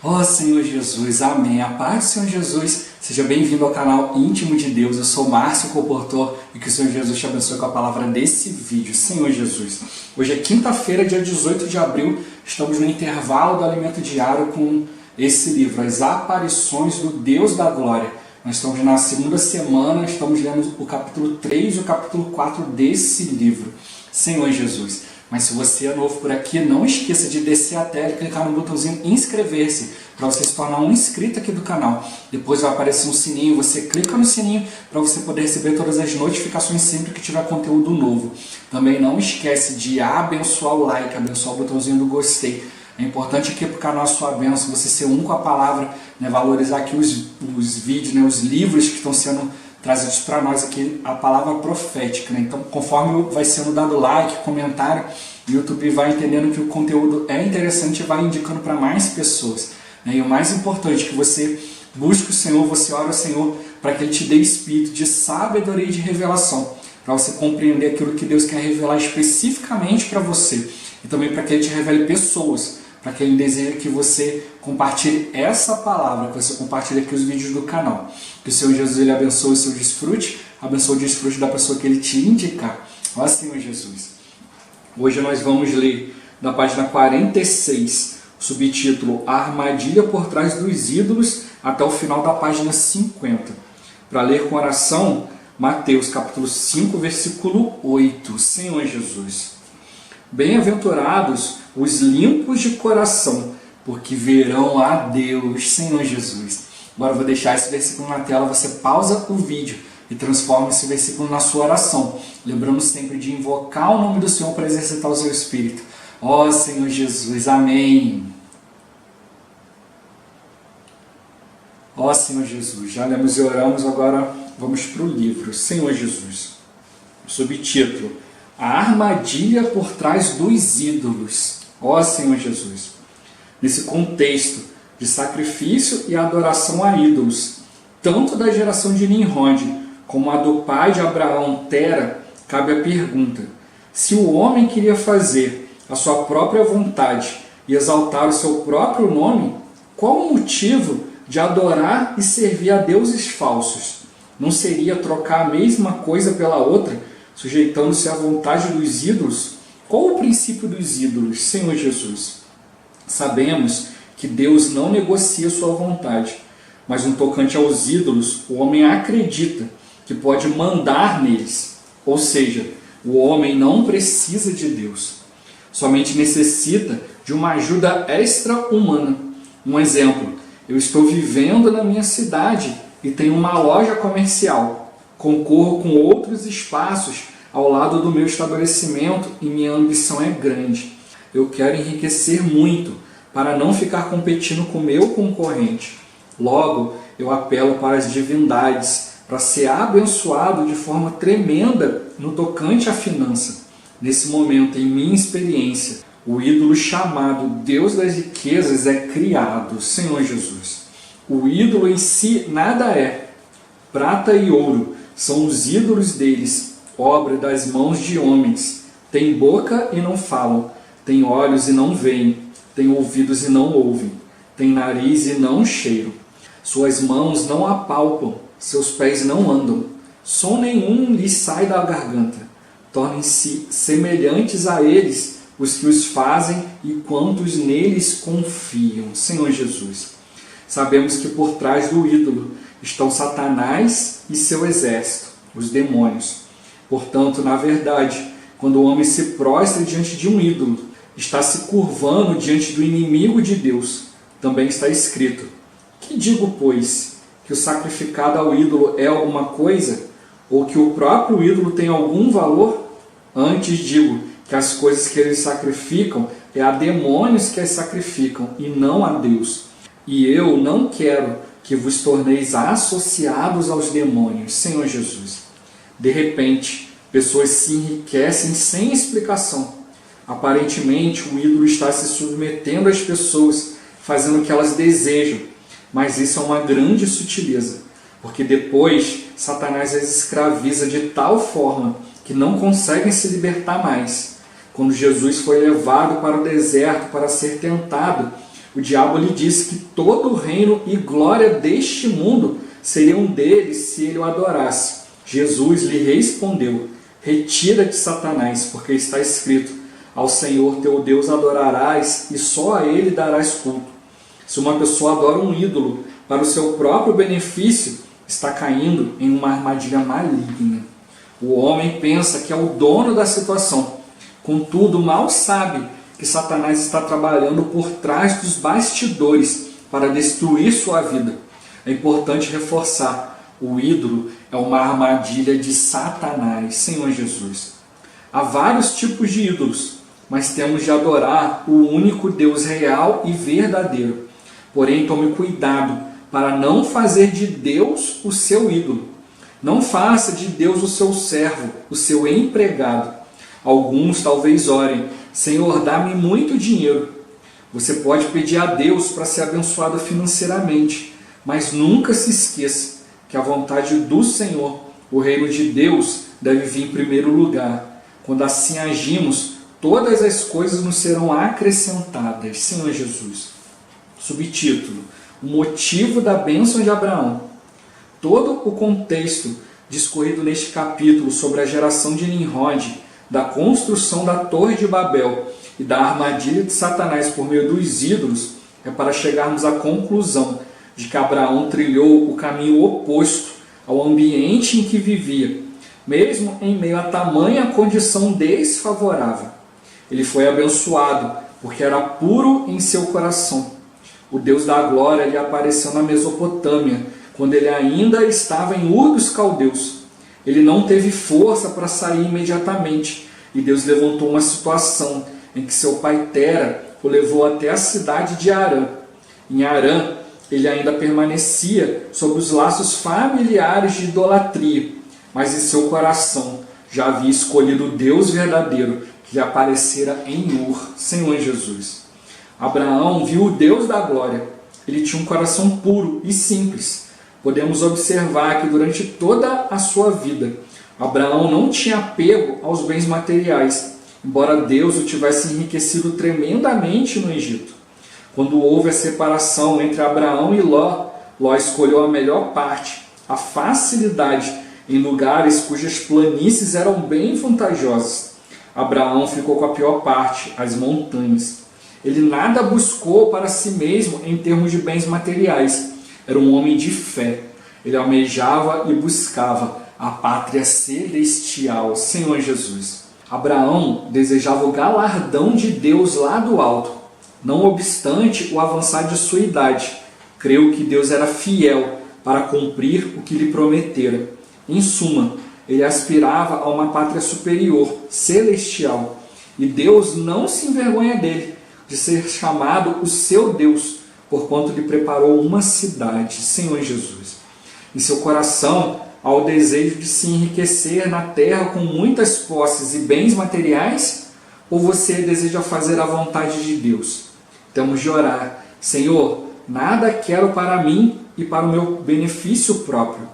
Ó Senhor Jesus, amém. A paz do Senhor Jesus, seja bem-vindo ao canal Íntimo de Deus. Eu sou Márcio Comportor e que o Senhor Jesus te abençoe com a palavra desse vídeo. Senhor Jesus, hoje é quinta-feira, dia 18 de abril, estamos no intervalo do alimento diário com esse livro, As Aparições do Deus da Glória. Nós estamos na segunda semana, estamos lendo o capítulo 3 e o capítulo 4 desse livro. Senhor Jesus, mas se você é novo por aqui, não esqueça de descer a tela e clicar no botãozinho inscrever-se para você se tornar um inscrito aqui do canal. Depois vai aparecer um sininho, você clica no sininho para você poder receber todas as notificações sempre que tiver conteúdo novo. Também não esquece de abençoar o like, abençoar o botãozinho do gostei. É importante aqui para o canal a sua bênção, você ser um com a palavra, né, valorizar aqui os vídeos, né, os livros que estão sendo trazidos para nós aqui, a palavra profética. Né? Então, conforme vai sendo dado like, comentário, o YouTube vai entendendo que o conteúdo é interessante e vai indicando para mais pessoas. Né? E o mais importante é que você busque o Senhor, você ore ao Senhor para que Ele te dê espírito de sabedoria e de revelação, para você compreender aquilo que Deus quer revelar especificamente para você. E também para que Ele te revele pessoas, para que Ele deseja que você compartilhe essa palavra, que você compartilhe aqui os vídeos do canal. Que o Senhor Jesus Ele abençoe o seu desfrute, abençoe o desfrute da pessoa que Ele te indicar. Ó Senhor Jesus. Hoje nós vamos ler da página 46, o subtítulo A Armadilha por Trás dos Ídolos, até o final da página 50. Para ler com oração, Mateus capítulo 5, versículo 8. Senhor Jesus. Bem-aventurados os limpos de coração, porque verão a Deus. Senhor Jesus. Agora eu vou deixar esse versículo na tela, você pausa o vídeo e transforma esse versículo na sua oração, lembrando sempre de invocar o nome do Senhor para exercitar o seu espírito. Ó Senhor Jesus, amém. Ó Senhor Jesus, já lemos e oramos, agora vamos para o livro. Senhor Jesus, subtítulo A Armadilha por Trás dos Ídolos. Ó Senhor Jesus, nesse contexto de sacrifício e adoração a ídolos, tanto da geração de Nimrod como a do pai de Abraão, Tera, cabe a pergunta: se o homem queria fazer a sua própria vontade e exaltar o seu próprio nome, qual o motivo de adorar e servir a deuses falsos? Não seria trocar a mesma coisa pela outra, sujeitando-se à vontade dos ídolos? Qual o princípio dos ídolos, Senhor Jesus? Sabemos que Deus não negocia sua vontade, mas no tocante aos ídolos, o homem acredita que pode mandar neles. Ou seja, o homem não precisa de Deus, somente necessita de uma ajuda extra-humana. Um exemplo: eu estou vivendo na minha cidade e tenho uma loja comercial. Concorro com outros espaços ao lado do meu estabelecimento e minha ambição é grande. Eu quero enriquecer muito para não ficar competindo com o meu concorrente. Logo, eu apelo para as divindades para ser abençoado de forma tremenda no tocante à finança. Nesse momento, em minha experiência, o ídolo chamado Deus das riquezas é criado. Senhor Jesus. O ídolo em si nada é. Prata e ouro são os ídolos deles, obra das mãos de homens. Tem boca e não falam, tem olhos e não veem, tem ouvidos e não ouvem, tem nariz e não cheiram. Suas mãos não apalpam, seus pés não andam, som nenhum lhes sai da garganta. Tornem-se semelhantes a eles os que os fazem e quantos neles confiam. Senhor Jesus, sabemos que por trás do ídolo estão Satanás e seu exército, os demônios. Portanto, na verdade, quando o homem se prostra diante de um ídolo, está se curvando diante do inimigo de Deus. Também está escrito: que digo, pois, que o sacrificado ao ídolo é alguma coisa, ou que o próprio ídolo tem algum valor? Antes digo que as coisas que eles sacrificam é a demônios que as sacrificam, e não a Deus. E eu não quero que vos torneis associados aos demônios. Senhor Jesus. De repente, pessoas se enriquecem sem explicação. Aparentemente, o ídolo está se submetendo às pessoas, fazendo o que elas desejam. Mas isso é uma grande sutileza, porque depois Satanás as escraviza de tal forma que não conseguem se libertar mais. Quando Jesus foi levado para o deserto para ser tentado, O diabo lhe disse que todo o reino e glória deste mundo seriam dele se ele o adorasse. Jesus lhe respondeu: retira-te, Satanás, porque está escrito: ao Senhor teu Deus adorarás e só a ele darás culto. Se uma pessoa adora um ídolo para o seu próprio benefício, está caindo em uma armadilha maligna. O homem pensa que é o dono da situação, contudo mal sabe que Satanás está trabalhando por trás dos bastidores para destruir sua vida. É importante reforçar: o ídolo é uma armadilha de Satanás, Senhor Jesus. Há vários tipos de ídolos, mas temos de adorar o único Deus real e verdadeiro. Porém, tome cuidado para não fazer de Deus o seu ídolo. Não faça de Deus o seu servo, o seu empregado. Alguns talvez orem: Senhor, dá-me muito dinheiro. Você pode pedir a Deus para ser abençoado financeiramente, mas nunca se esqueça que a vontade do Senhor, o reino de Deus, deve vir em primeiro lugar. Quando assim agimos, todas as coisas nos serão acrescentadas. Senhor Jesus. Subtítulo: o motivo da bênção de Abraão. Todo o contexto discorrido neste capítulo sobre a geração de Nimrod, da construção da Torre de Babel e da armadilha de Satanás por meio dos ídolos, é para chegarmos à conclusão de que Abraão trilhou o caminho oposto ao ambiente em que vivia, mesmo em meio a tamanha condição desfavorável. Ele foi abençoado porque era puro em seu coração. O Deus da glória lhe apareceu na Mesopotâmia, quando ele ainda estava em Ur dos Caldeus. Ele não teve força para sair imediatamente, e Deus levantou uma situação em que seu pai Tera o levou até a cidade de Harã. Em Harã, ele ainda permanecia sob os laços familiares de idolatria, mas em seu coração já havia escolhido o Deus verdadeiro que lhe aparecera em Ur, Senhor Jesus. Abraão viu o Deus da glória. Ele tinha um coração puro e simples. Podemos observar que durante toda a sua vida, Abraão não tinha apego aos bens materiais, embora Deus o tivesse enriquecido tremendamente no Egito. Quando houve a separação entre Abraão e Ló, Ló escolheu a melhor parte, a facilidade, em lugares cujas planícies eram bem vantajosas. Abraão ficou com a pior parte, as montanhas. Ele nada buscou para si mesmo em termos de bens materiais. Era um homem de fé. Ele almejava e buscava a pátria celestial, Senhor Jesus. Abraão desejava o galardão de Deus lá do alto. Não obstante o avançar de sua idade, creu que Deus era fiel para cumprir o que lhe prometera. Em suma, ele aspirava a uma pátria superior, celestial. E Deus não se envergonha dele, de ser chamado o seu Deus, porquanto lhe preparou uma cidade, Senhor Jesus. Em seu coração há o desejo de se enriquecer na terra com muitas posses e bens materiais, ou você deseja fazer a vontade de Deus? Temos de orar: Senhor, nada quero para mim e para o meu benefício próprio.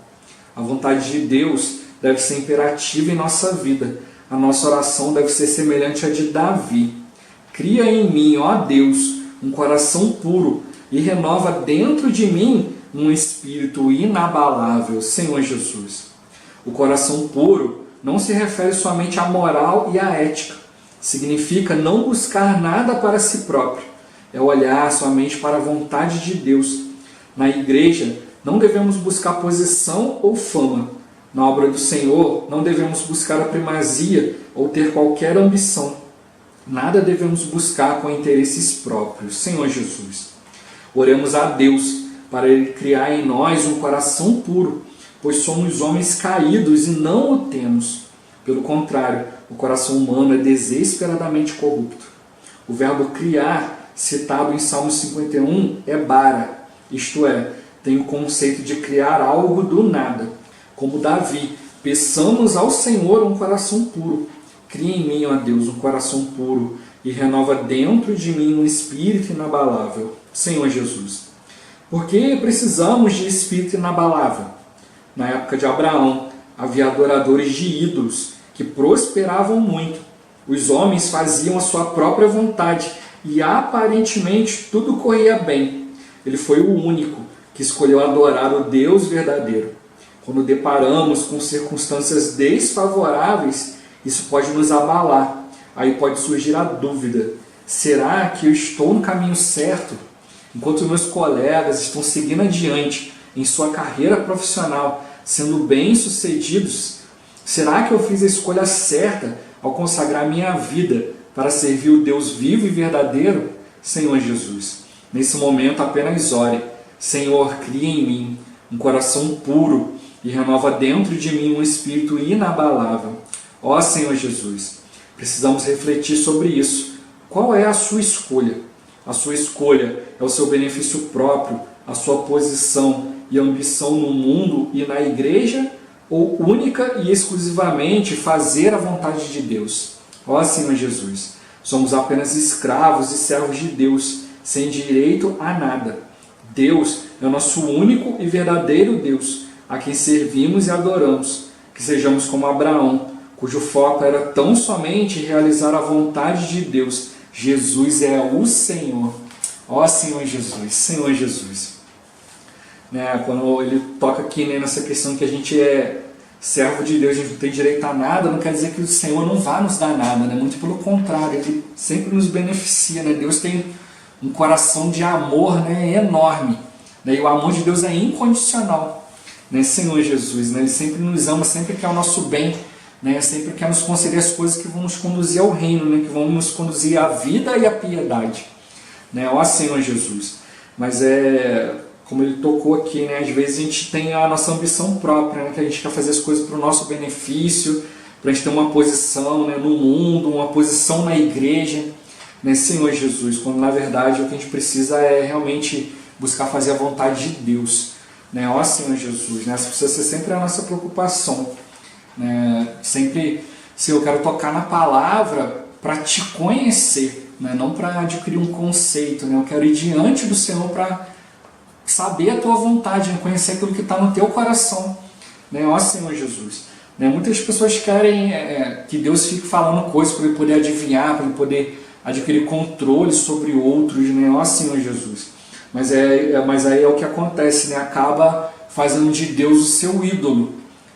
A vontade de Deus deve ser imperativa em nossa vida. A nossa oração deve ser semelhante à de Davi. Cria em mim, ó Deus, um coração puro e renova dentro de mim um espírito inabalável, Senhor Jesus. O coração puro não se refere somente à moral e à ética. Significa não buscar nada para si próprio. É olhar somente para a vontade de Deus. Na igreja, não devemos buscar posição ou fama. Na obra do Senhor, não devemos buscar a primazia ou ter qualquer ambição. Nada devemos buscar com interesses próprios, Senhor Jesus. Oremos a Deus para Ele criar em nós um coração puro, pois somos homens caídos e não o temos. Pelo contrário, o coração humano é desesperadamente corrupto. O verbo criar, citado em Salmo 51, é bara, isto é, tem o conceito de criar algo do nada. Como Davi, peçamos ao Senhor um coração puro. Cria em mim, ó Deus, um coração puro e renova dentro de mim um espírito inabalável, Senhor Jesus. Por que precisamos de espírito inabalável? Na época de Abraão, havia adoradores de ídolos que prosperavam muito. Os homens faziam a sua própria vontade e aparentemente tudo corria bem. Ele foi o único que escolheu adorar o Deus verdadeiro. Quando deparamos com circunstâncias desfavoráveis, isso pode nos abalar. Aí pode surgir a dúvida: será que eu estou no caminho certo? Enquanto meus colegas estão seguindo adiante em sua carreira profissional, sendo bem-sucedidos, será que eu fiz a escolha certa ao consagrar minha vida para servir o Deus vivo e verdadeiro? Senhor Jesus, nesse momento apenas ore: Senhor, cria em mim um coração puro e renova dentro de mim um espírito inabalável. Ó Senhor Jesus, precisamos refletir sobre isso. Qual é a sua escolha? A sua escolha é o seu benefício próprio, a sua posição e ambição no mundo e na igreja, ou única e exclusivamente fazer a vontade de Deus? Ó Senhor Jesus, somos apenas escravos e servos de Deus, sem direito a nada. Deus é o nosso único e verdadeiro Deus, a quem servimos e adoramos. Que sejamos como Abraão, cujo foco era tão somente realizar a vontade de Deus. Jesus é o Senhor. Ó Senhor Jesus, Senhor Jesus. Quando ele toca aqui, nessa questão que a gente é servo de Deus, a gente não tem direito a nada, não quer dizer que o Senhor não vai nos dar nada, muito pelo contrário, Ele sempre nos beneficia. Deus tem um coração de amor enorme, e o amor de Deus é incondicional, Senhor Jesus, Ele sempre nos ama, sempre quer o nosso bem, sempre quer nos conceder as coisas que vão nos conduzir ao reino, que vão nos conduzir à vida e à piedade, ó Senhor Jesus. Mas como ele tocou aqui, às vezes a gente tem a nossa ambição própria, que a gente quer fazer as coisas para o nosso benefício, para a gente ter uma posição no mundo, uma posição na igreja, Senhor Jesus, quando na verdade o que a gente precisa é realmente buscar fazer a vontade de Deus, ó Senhor Jesus, essa precisa ser sempre a nossa preocupação, sempre, se eu quero tocar na palavra para te conhecer, não para adquirir um conceito, eu quero ir diante do Senhor para saber a tua vontade, conhecer aquilo que está no teu coração, ó Senhor Jesus. Muitas pessoas querem que Deus fique falando coisas para ele poder adivinhar, para ele poder adquirir controle sobre outros, ó Senhor Jesus. Mas aí é o que acontece, acaba fazendo de Deus o seu ídolo,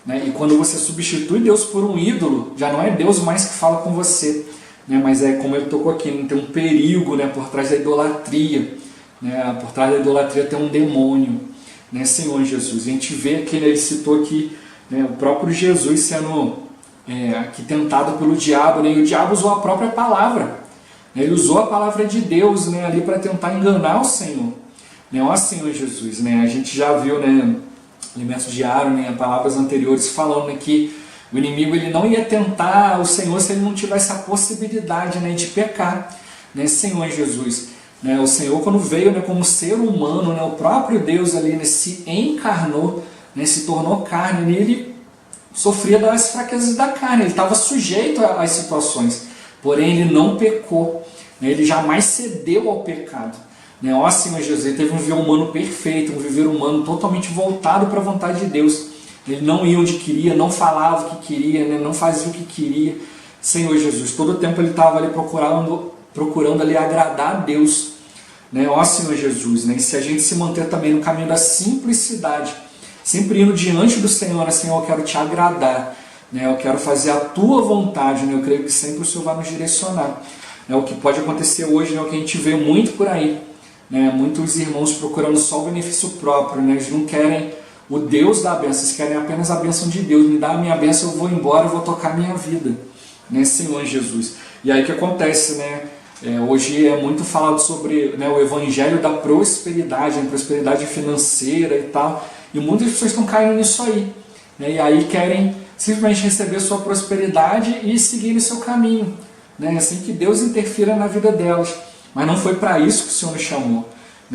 e quando você substitui Deus por um ídolo, já não é Deus mais que fala com você, mas é como ele tocou aqui, tem um perigo por trás da idolatria. Por trás da idolatria tem um demônio, Senhor Jesus. A gente vê que ele citou aqui o próprio Jesus sendo aqui tentado pelo diabo, e o diabo usou a própria palavra, ele usou a palavra de Deus ali para tentar enganar o Senhor, ó Senhor Jesus. A gente já viu Alimento Diário, palavras anteriores falando que o inimigo ele não ia tentar o Senhor se ele não tivesse a possibilidade de pecar, Senhor Jesus. O Senhor, quando veio como ser humano, o próprio Deus ali se encarnou, se tornou carne, ele sofria das fraquezas da carne, ele estava sujeito às situações, porém ele não pecou, ele jamais cedeu ao pecado. Ó Senhor Jesus, ele teve um viver humano perfeito, um viver humano totalmente voltado para a vontade de Deus. Ele não ia onde queria, não falava o que queria, não fazia o que queria. Senhor Jesus, todo o tempo ele estava ali procurando ali agradar a Deus, ó Senhor Jesus, e se a gente se manter também no caminho da simplicidade, sempre indo diante do Senhor, Senhor, eu quero te agradar, eu quero fazer a tua vontade, eu creio que sempre o Senhor vai nos direcionar. O que pode acontecer hoje, o que a gente vê muito por aí, muitos irmãos procurando só o benefício próprio, eles não querem o Deus da bênção, eles querem apenas a bênção de Deus. Me dá a minha bênção, eu vou embora, eu vou tocar a minha vida, Senhor Jesus. E aí o que acontece, hoje é muito falado sobre o evangelho da prosperidade, prosperidade financeira e tal, e muitas pessoas estão caindo nisso aí, e aí querem simplesmente receber sua prosperidade e seguir o seu caminho, assim que Deus interfira na vida delas, mas não foi para isso que o Senhor nos chamou,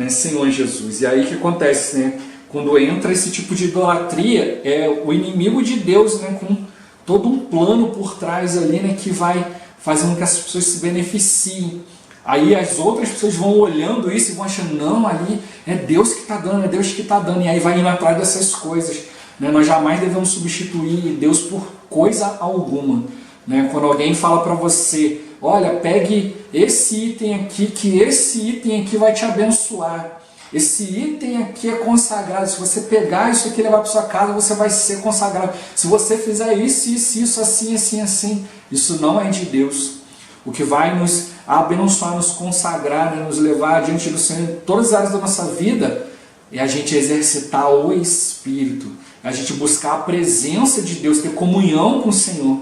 Senhor Jesus. E aí o que acontece, quando entra esse tipo de idolatria, é o inimigo de Deus, com todo um plano por trás ali, que vai fazendo que as pessoas se beneficiem. Aí as outras pessoas vão olhando isso e vão achando, não, ali é Deus que está dando, é Deus que está dando, e aí vai indo atrás dessas coisas. Nós jamais devemos substituir Deus por coisa alguma. Quando alguém fala para você, olha, pegue esse item aqui, que esse item aqui vai te abençoar. Esse item aqui é consagrado. Se você pegar isso aqui e levar para sua casa, você vai ser consagrado. Se você fizer isso, assim, assim, assim, isso não é de Deus. O que vai nos abençoar, nos consagrar, né, nos levar diante do Senhor em todas as áreas da nossa vida, é a gente exercitar o Espírito, é a gente buscar a presença de Deus, ter comunhão com o Senhor.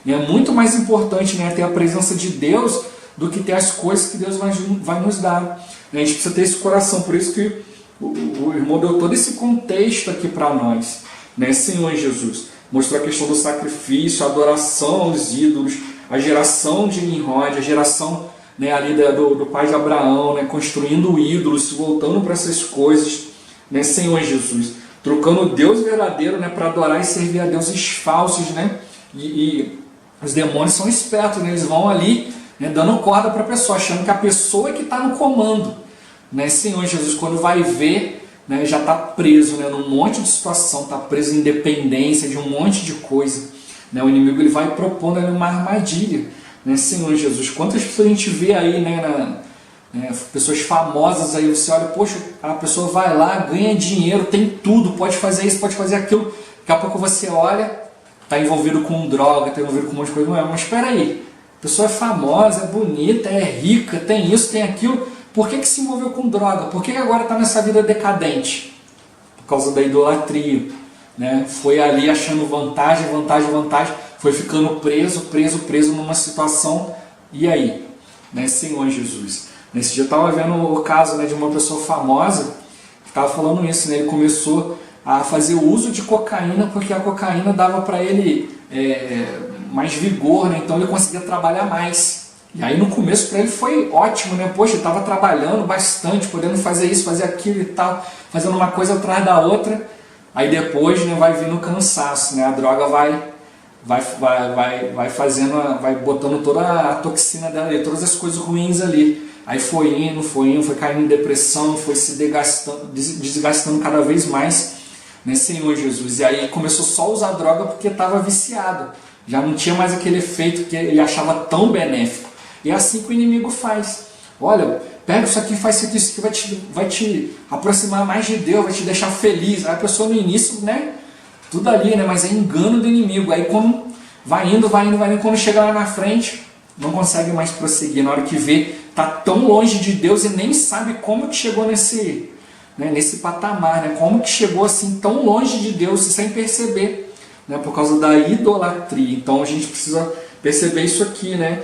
É muito mais importante, né, ter a presença de Deus do que ter as coisas que Deus vai nos dar. A gente precisa ter esse coração, por isso que o irmão deu todo esse contexto aqui para nós, né? Senhor Jesus mostrou a questão do sacrifício, a adoração aos ídolos, a geração de Nimrod, a geração, né, ali do pai de Abraão, né, construindo ídolos, voltando para essas coisas, né, Senhor Jesus, trocando o Deus verdadeiro, né, para adorar e servir a deuses falsos, né? E os demônios são espertos, né? Eles vão ali, né, dando corda para a pessoa, achando que a pessoa é que está no comando, né? Senhor Jesus, quando vai ver, né, já está preso, né, num monte de situação, está preso em dependência de um monte de coisa, né? O inimigo ele vai propondo ali uma armadilha, né? Senhor Jesus, quantas pessoas a gente vê aí, né, pessoas famosas aí, você olha, poxa, a pessoa vai lá, ganha dinheiro, tem tudo, pode fazer isso, pode fazer aquilo, daqui a pouco você olha, está envolvido com droga, está envolvido com um monte de coisa, não é? Mas espera aí, a pessoa é famosa, é bonita, é rica, tem isso, tem aquilo, por que se envolveu com droga? Por que agora está nessa vida decadente? Por causa da idolatria, né? Foi ali achando vantagem, foi ficando preso numa situação, e aí? Né? Senhor Jesus. Nesse dia eu estava vendo o caso, né, de uma pessoa famosa que estava falando isso, né? Ele começou a fazer o uso de cocaína porque a cocaína dava para ele mais vigor, né? Então ele conseguia trabalhar mais. E aí no começo para ele foi ótimo, né? Poxa, ele estava trabalhando bastante, podendo fazer isso, fazer aquilo e tal, fazendo uma coisa atrás da outra. Aí depois, né, vai vindo o cansaço, né? A droga vai fazendo, vai botando toda a toxina dela ali, todas as coisas ruins ali. Aí foi indo, foi caindo em depressão, foi se desgastando cada vez mais, né, Senhor Jesus. E aí começou só a usar droga porque estava viciado. Já não tinha mais aquele efeito que ele achava tão benéfico. E é assim que o inimigo faz. Olha, pega isso aqui, faz isso aqui, vai te aproximar mais de Deus, vai te deixar feliz. Aí a pessoa no início, né, tudo ali, né, mas é engano do inimigo. Aí quando vai indo, quando chega lá na frente, não consegue mais prosseguir. Na hora que vê, está tão longe de Deus e nem sabe como que chegou nesse patamar, né? Como que chegou assim tão longe de Deus sem perceber, né? Por causa da idolatria. Então a gente precisa perceber isso aqui, né?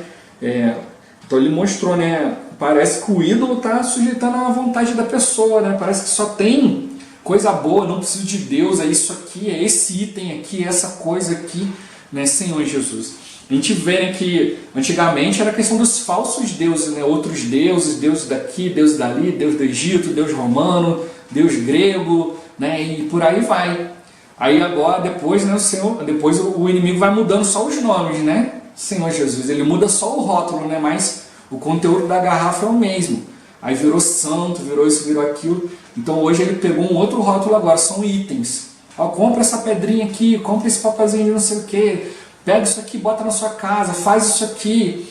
Então ele mostrou, né? Parece que o ídolo está sujeitando à vontade da pessoa, né? Parece que só tem coisa boa, não preciso de Deus, é isso aqui, é esse item aqui, é essa coisa aqui, né? Senhor Jesus. A gente vê que antigamente era a questão dos falsos deuses, né? Outros deuses, deuses daqui, deuses dali, Deus do Egito, Deus romano, Deus grego, né? E por aí vai. Aí agora, depois, né, depois o inimigo vai mudando só os nomes, né? Senhor Jesus, ele muda só o rótulo, né? Mas o conteúdo da garrafa é o mesmo. Aí virou santo, virou isso, virou aquilo. Então hoje ele pegou um outro rótulo agora, são itens. Ó, compra essa pedrinha aqui, compra esse papelzinho de não sei o que. Pega isso aqui, bota na sua casa, faz isso aqui,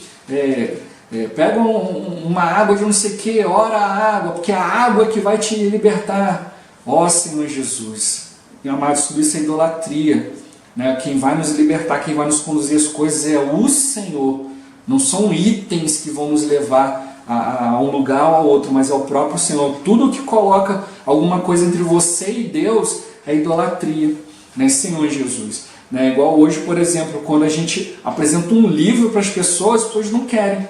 pega uma água de não sei o que, ora a água, porque a água é que vai te libertar. Ó Senhor Jesus, e amados, tudo isso é idolatria, né? Quem vai nos libertar, quem vai nos conduzir as coisas é o Senhor, não são itens que vão nos levar a um lugar ou a outro, mas é o próprio Senhor. Tudo que coloca alguma coisa entre você e Deus é idolatria, né? Senhor Jesus. Né? Igual hoje, por exemplo, quando a gente apresenta um livro para as pessoas não querem.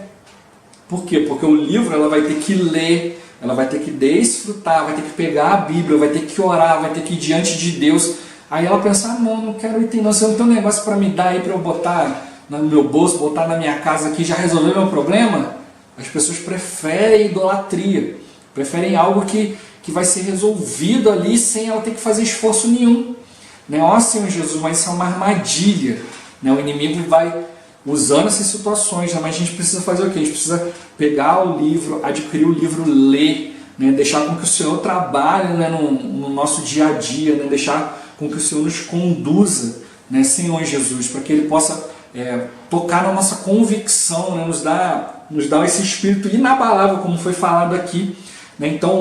Por quê? Porque o livro ela vai ter que ler, ela vai ter que desfrutar, vai ter que pegar a Bíblia, vai ter que orar, vai ter que ir diante de Deus. Aí ela pensa, não quero item não, você não tem um negócio para me dar aí para eu botar no meu bolso, botar na minha casa aqui, já resolveu meu problema? As pessoas preferem idolatria, preferem algo que vai ser resolvido ali sem ela ter que fazer esforço nenhum. Né? Ó Senhor Jesus, mas isso é uma armadilha, né? O inimigo vai usando essas situações, né? Mas a gente precisa fazer o quê? A gente precisa pegar o livro, adquirir o livro, ler, né? Deixar com que o Senhor trabalhe, né? no nosso dia a dia, né? Deixar com que o Senhor nos conduza, né? Senhor Jesus, para que Ele possa tocar na nossa convicção, né? nos dá esse espírito inabalável, como foi falado aqui. Né? Então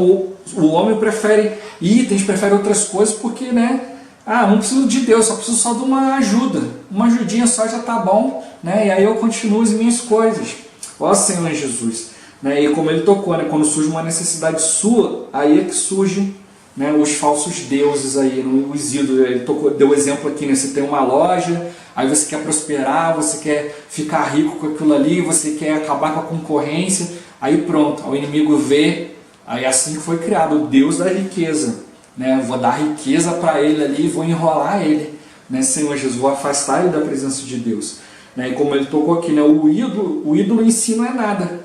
o homem prefere itens, prefere outras coisas, porque, né? Não preciso de Deus, só preciso só de uma ajuda, uma ajudinha só já está bom, né? E aí eu continuo as minhas coisas. Ó Senhor Jesus, né? E como ele tocou, né? Quando surge uma necessidade sua, aí é que surge, né, os falsos deuses aí, os ídolos. Ele deu exemplo aqui, né? Você tem uma loja, aí você quer prosperar, você quer ficar rico com aquilo ali, você quer acabar com a concorrência, aí pronto, o inimigo vê, aí é assim que foi criado, o Deus da riqueza, né? Vou dar riqueza para ele ali, vou enrolar ele, né? Senhor Jesus, vou afastar ele da presença de Deus, né? E como ele tocou aqui, né? O ídolo em si não é nada,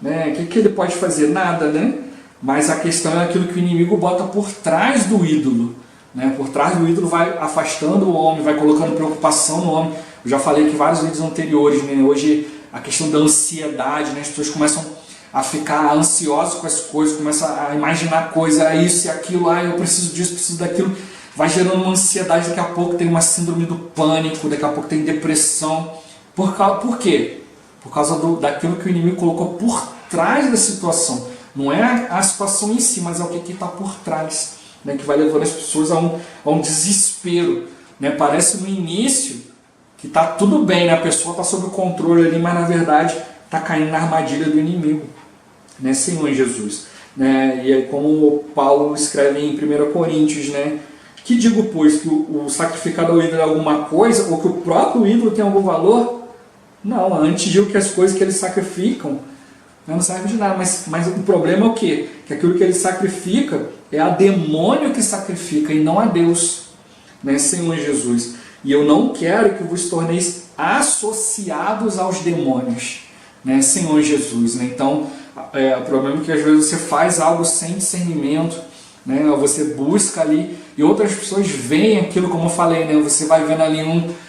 né? O que ele pode fazer? Nada, né? Mas a questão é aquilo que o inimigo bota por trás do ídolo, né? Por trás do ídolo vai afastando o homem, vai colocando preocupação no homem. Eu já falei aqui em vários vídeos anteriores, né? Hoje a questão da ansiedade, né? As pessoas começam a ficar ansiosas com as coisas, começam a imaginar coisas, isso e aquilo, eu preciso disso, preciso daquilo. Vai gerando uma ansiedade, daqui a pouco tem uma síndrome do pânico, daqui a pouco tem depressão. Por quê? Por causa daquilo que o inimigo colocou por trás da situação. Não é a situação em si, mas é o que está por trás, né? Que vai levando as pessoas a um desespero, né? Parece no início que está tudo bem, né? A pessoa está sob controle ali, mas na verdade está caindo na armadilha do inimigo, né? Senhor Jesus, né? E aí, como o Paulo escreve em 1 Coríntios, né? Que digo, pois, que o sacrificado ao ídolo é alguma coisa, ou que o próprio ídolo tem algum valor? Não, antes digo que as coisas que eles sacrificam não serve de nada, mas o problema é o quê? Que aquilo que ele sacrifica é a demônio que sacrifica e não a Deus, né? Senhor Jesus. E eu não quero que vos torneis associados aos demônios, né? Senhor Jesus, né? Então, o problema é que às vezes você faz algo sem discernimento, né? Você busca ali e outras pessoas veem aquilo, como eu falei, né? Você vai vendo ali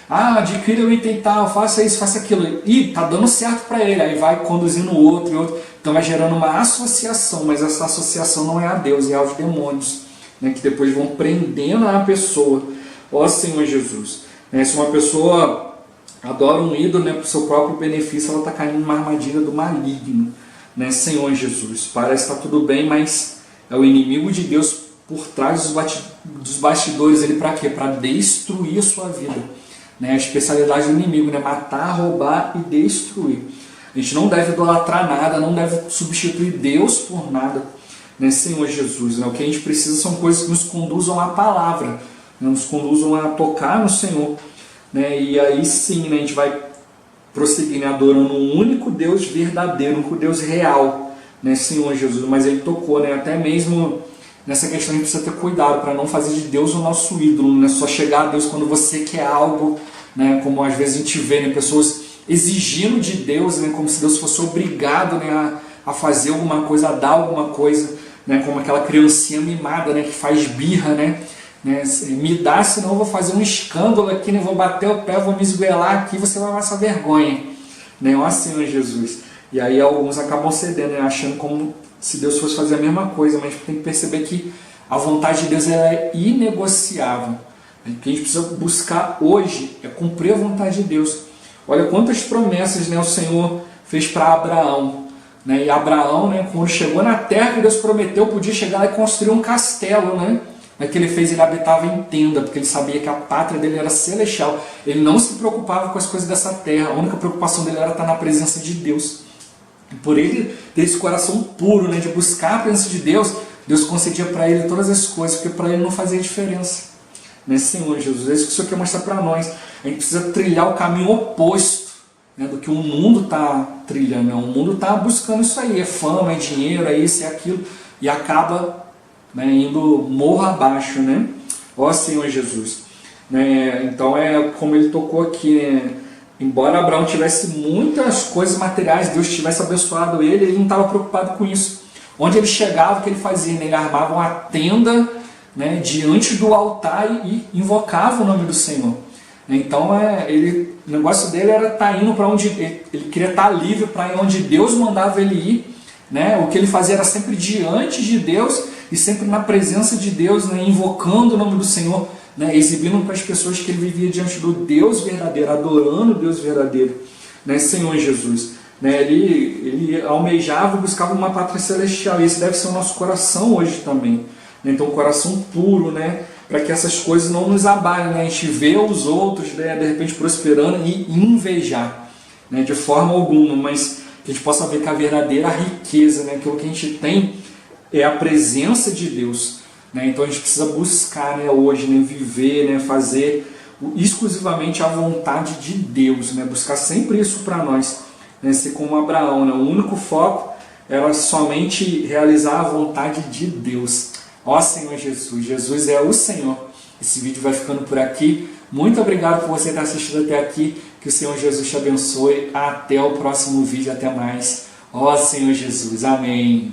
adquira o item tal, faça isso, faça aquilo, e tá dando certo para ele, aí vai conduzindo o outro e outro, então vai gerando uma associação, mas essa associação não é a Deus, é aos demônios, né? Que depois vão prendendo a pessoa. Ó Senhor Jesus, né? Se uma pessoa adora um ídolo, né, para o seu próprio benefício, ela está caindo numa armadilha do maligno, né? Senhor Jesus, parece que está tudo bem, mas é o inimigo de Deus por trás dos bastidores, ele para quê? Para destruir a sua vida, né? A especialidade do inimigo, né? Matar, roubar e destruir. A gente não deve idolatrar nada, não deve substituir Deus por nada, né? Senhor Jesus, né? O que a gente precisa são coisas que nos conduzam à palavra, né? Nos conduzam a tocar no Senhor, né? E aí sim, né, a gente vai prosseguir, né, adorando um único Deus verdadeiro, um único Deus real, né, Senhor Jesus. Mas ele tocou, né, até mesmo nessa questão a gente precisa ter cuidado para não fazer de Deus o nosso ídolo, né? Só chegar a Deus quando você quer algo, né? Como às vezes a gente vê, né, pessoas exigindo de Deus, né, como se Deus fosse obrigado, né, a fazer alguma coisa, a dar alguma coisa, né, como aquela criancinha mimada, né, que faz birra, né? Me dá, senão eu vou fazer um escândalo aqui, né? Vou bater o pé, vou me esgoelar aqui, você vai passar vergonha, né? Ó Senhor Jesus. E aí alguns acabam cedendo, né, achando como se Deus fosse fazer a mesma coisa, mas tem que perceber que a vontade de Deus ela é inegociável. O que a gente precisa buscar hoje é cumprir a vontade de Deus. Olha quantas promessas, né, o Senhor fez para Abraão, né? E Abraão, né, quando chegou na terra que Deus prometeu, podia chegar lá e construir um castelo, né? Mas que ele fez, ele habitava em tenda, porque ele sabia que a pátria dele era celestial. Ele não se preocupava com as coisas dessa terra, a única preocupação dele era estar na presença de Deus. E por ele ter esse coração puro, né, de buscar a presença de Deus, Deus concedia para ele todas as coisas, porque para ele não fazia diferença, né? Senhor Jesus, é isso que o Senhor quer mostrar para nós. A gente precisa trilhar o caminho oposto, né, do que o mundo está trilhando. O mundo está buscando isso aí, é fama, é dinheiro, é isso, é aquilo, e acaba, né, indo morro abaixo, né? Ó Senhor Jesus, né? Então é como ele tocou aqui, né? Embora Abraão tivesse muitas coisas materiais, Deus tivesse abençoado ele não estava preocupado com isso. Onde ele chegava, o que ele fazia? Ele armava uma tenda, né, diante do altar e invocava o nome do Senhor. Então o negócio dele era estar indo para onde ele queria estar livre, para onde Deus mandava ele ir, né? O que ele fazia era sempre diante de Deus e sempre na presença de Deus, né, invocando o nome do Senhor, né, exibindo para as pessoas que ele vivia diante do Deus verdadeiro, adorando o Deus verdadeiro, né, Senhor Jesus. Né, ele almejava e buscava uma pátria celestial, e esse deve ser o nosso coração hoje também. Né, então, um coração puro, né, para que essas coisas não nos abalem, né, a gente vê os outros, né, de repente prosperando e invejar, né, de forma alguma, mas que a gente possa ver que a verdadeira riqueza, né, que o que a gente tem é a presença de Deus. Né, então a gente precisa buscar, né, hoje, né, viver, né, fazer exclusivamente a vontade de Deus, né, buscar sempre isso para nós, né, ser como Abraão, né, o único foco era somente realizar a vontade de Deus. Ó Senhor Jesus, Jesus é o Senhor. Esse vídeo vai ficando por aqui. Muito obrigado por você ter assistido até aqui. Que o Senhor Jesus te abençoe. Até o próximo vídeo. Até mais. Ó Senhor Jesus. Amém.